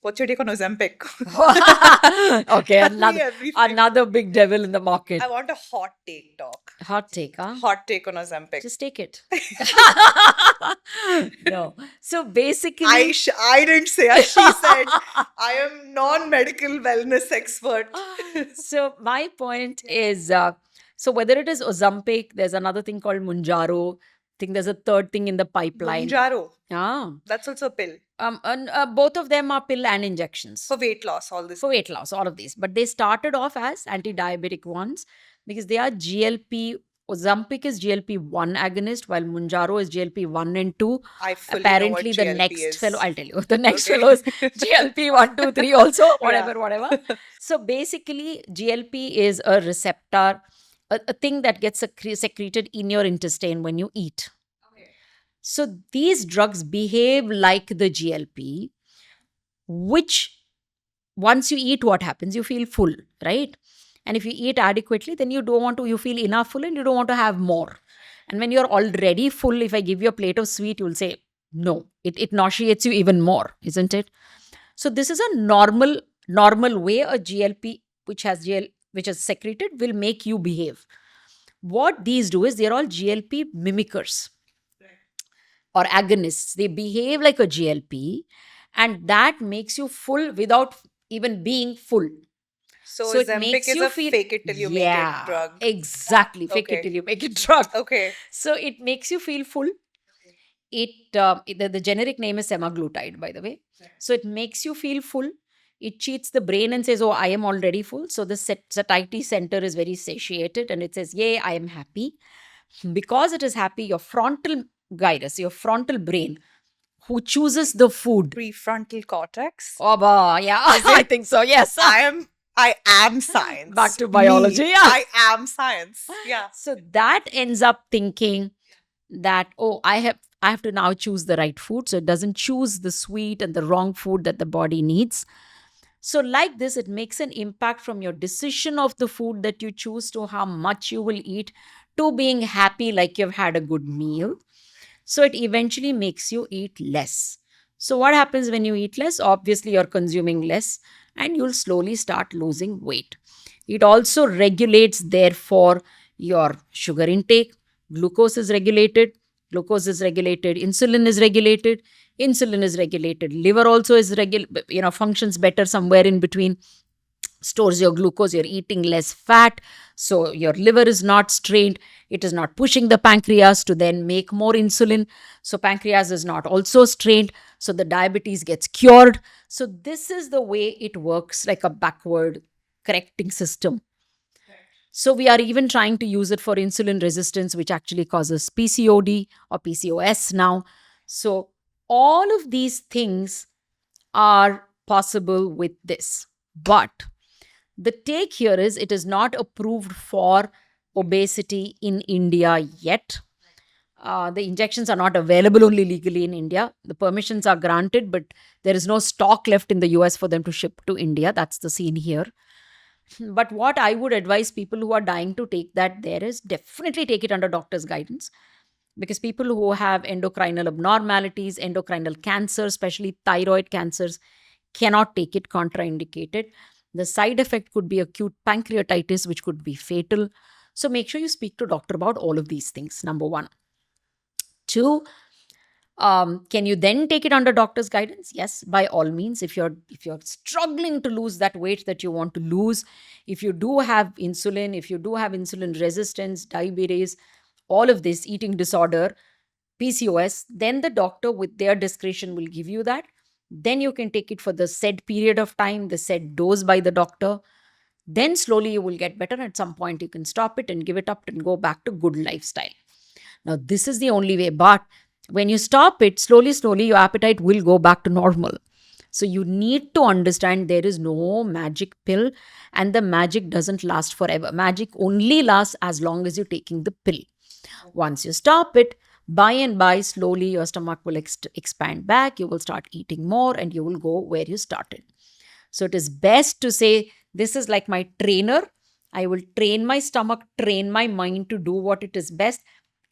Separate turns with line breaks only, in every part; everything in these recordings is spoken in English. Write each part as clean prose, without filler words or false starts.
What's your take on Ozempic?
Okay,
Tell me everything.
another big devil in the market.
I want a hot take, doc.
Hot take, huh?
Hot take on Ozempic.
Just take it. No. So basically,
I didn't say. She said, I am non-medical wellness expert.
so my point is, so whether it is Ozempic, there's another thing called Munjaro. I think there's a third thing in the pipeline.
Mounjaro.
Ah.
That's also a pill.
And, both of them are pill and injections.
For weight loss, all this.
For weight loss, all of these. But they started off as anti-diabetic ones because they are GLP. Ozempic is GLP-1 agonist, while Munjaro is GLP-1 and 2.
I fully
Apparently,
know what
the
GLP
next
is.
fellow, I'll tell you, the next
Okay.
fellow is GLP-1, 2, 3 also,
Yeah.
whatever. So basically, GLP is a receptor, a thing that gets secreted in your intestine when you eat. So these drugs behave like the GLP, which once you eat, what happens? You feel full, right? And if you eat adequately, then you feel enough full and you don't want to have more. And when you're already full, if I give you a plate of sweet, you'll say, no, it nauseates you even more, isn't it? So this is a normal way a GLP, which is secreted, will make you behave. What these do is they're all GLP mimickers or agonists. They behave like a GLP, and that makes you full without even being full.
So
it
Ozempic
makes
is
you
a
feel
fake it till you make it drug.
Exactly. Fake it
Okay.
till you make it drug.
Okay.
So it makes you feel full. The generic name is semaglutide, by the way. So it makes you feel full. It cheats the brain and says, oh, I am already full. So the satiety center is very satiated and it says, yay, I am happy. Because it is happy, your frontal gyrus, your frontal brain, who chooses the food.
Prefrontal cortex.
Oh, yeah, I think so. Yes.
I am science.
Back to biology.
Me.
Yeah.
I am science. Yeah.
So that ends up thinking that, oh, I have to now choose the right food. So it doesn't choose the sweet and the wrong food that the body needs. So like this, it makes an impact from your decision of the food that you choose to how much you will eat to being happy like you've had a good meal. So it eventually makes you eat less. So what happens when you eat less? Obviously, you're consuming less and you'll slowly start losing weight. It also regulates, therefore, your sugar intake. Glucose is regulated. Insulin is regulated. Liver also is functions better somewhere in between. Stores your glucose, you're eating less fat, so your liver is not strained. It is not pushing the pancreas to then make more insulin, so pancreas is not also strained, so the diabetes gets cured. So this is the way it works, like a backward correcting system. So we are even trying to use it for insulin resistance, which actually causes PCOD or PCOS now. So all of these things are possible with this. But the take here is it is not approved for obesity in India yet. The injections are not available only legally in India. The permissions are granted, but there is no stock left in the US for them to ship to India. That's the scene here. But what I would advise people who are dying to take that there is definitely take it under doctor's guidance. Because people who have endocrinal abnormalities, endocrinal cancer, especially thyroid cancers, cannot take it, contraindicated. The side effect could be acute pancreatitis, which could be fatal. So make sure you speak to doctor about all of these things, number one. Two, can you then take it under doctor's guidance? Yes, by all means. If you're struggling to lose that weight that you want to lose, if you do have insulin resistance, diabetes, all of this, eating disorder, PCOS, then the doctor with their discretion will give you that. Then you can take it for the said period of time, the said dose by the doctor. Then slowly you will get better. At some point you can stop it and give it up and go back to good lifestyle. Now this is the only way, but when you stop it, slowly your appetite will go back to normal. So you need to understand there is no magic pill and the magic doesn't last forever. Magic only lasts as long as you're taking the pill. Once you stop it, by and by, slowly your stomach will expand back. You will start eating more and you will go where you started. So it is best to say, this is like my trainer. I will train my stomach, train my mind to do what it is best.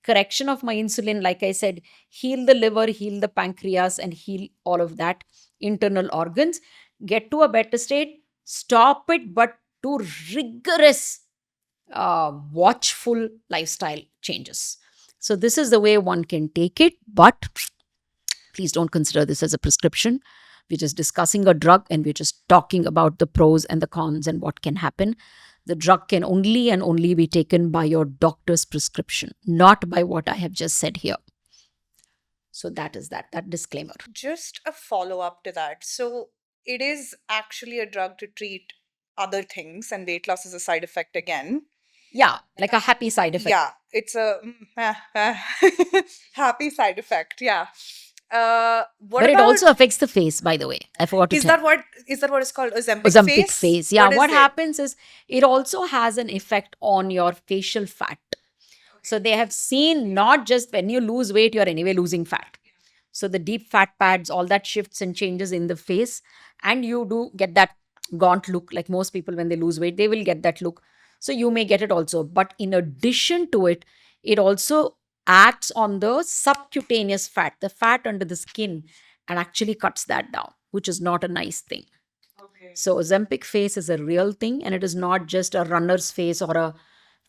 Correction of my insulin, like I said, heal the liver, heal the pancreas, and heal all of that. internal organs, get to a better state, stop it, but do rigorous, watchful lifestyle changes. So, this is the way one can take it, but please don't consider this as a prescription. We're just discussing a drug and we're just talking about the pros and the cons and what can happen. The drug can only and only be taken by your doctor's prescription, not by what I have just said here. So that is that disclaimer.
Just a follow up to that. So it is actually a drug to treat other things, and weight loss is a side effect again.
Yeah, like a happy side effect.
Yeah, it's a happy side effect. Yeah. What
But it
about
also affects the face, by the way. I forgot to
is
tell.
that what is called Ozempic
Ozempic
face?
face. Yeah, what
is it?
happens is it also has an effect on your facial fat. So they have seen not just when you lose weight, you're anyway losing fat. So the deep fat pads, all that shifts and changes in the face, and you do get that gaunt look. Like most people, when they lose weight, they will get that look. So you may get it also. But in addition to it, it also acts on the subcutaneous fat, the fat under the skin, and actually cuts that down, which is not a nice thing. So Ozempic face is a real thing, and it is not just a runner's face or a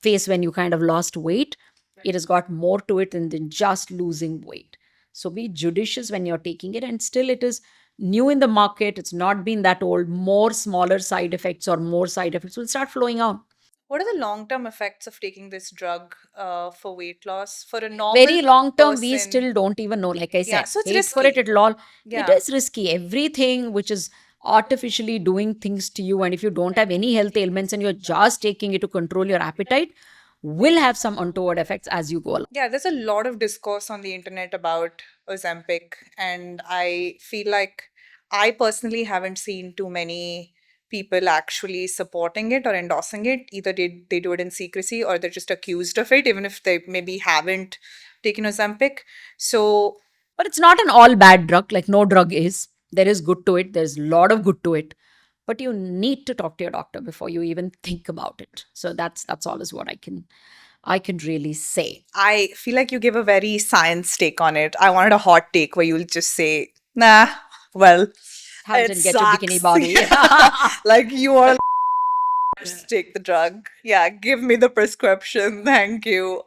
face when you kind of lost weight. It has got more to it than just losing weight. So be judicious when you're taking it, and still it is new in the market. It's not been that old. More smaller side effects or more side effects will start flowing out.
What are the long term effects of taking this drug for weight loss for a normal
Very long term, we
person?
still don't even know. Like I said,
Yeah, so it's
wait for it.
risky.
It'll all. It
Yeah.
is risky. Everything which is artificially doing things to you, and if you don't have any health ailments and you're just taking it to control your appetite, will have some untoward effects as you go along.
Yeah, there's a lot of discourse on the internet about Ozempic, and I feel like I personally haven't seen too many people actually supporting it or endorsing it. Either they do it in secrecy or they're just accused of it, even if they maybe haven't taken Ozempic. So,
But it's not an all bad drug. Like no drug is. There is good to it. There's a lot of good to it. But you need to talk to your doctor before you even think about it. So that's all is what I can really say.
I feel like you give a very science take on it. I wanted a hot take where you'll just say, nah, well,
How
it
to get your
sucks.
bikini body.
Like you are just take the drug. Yeah, give me the prescription. Thank you.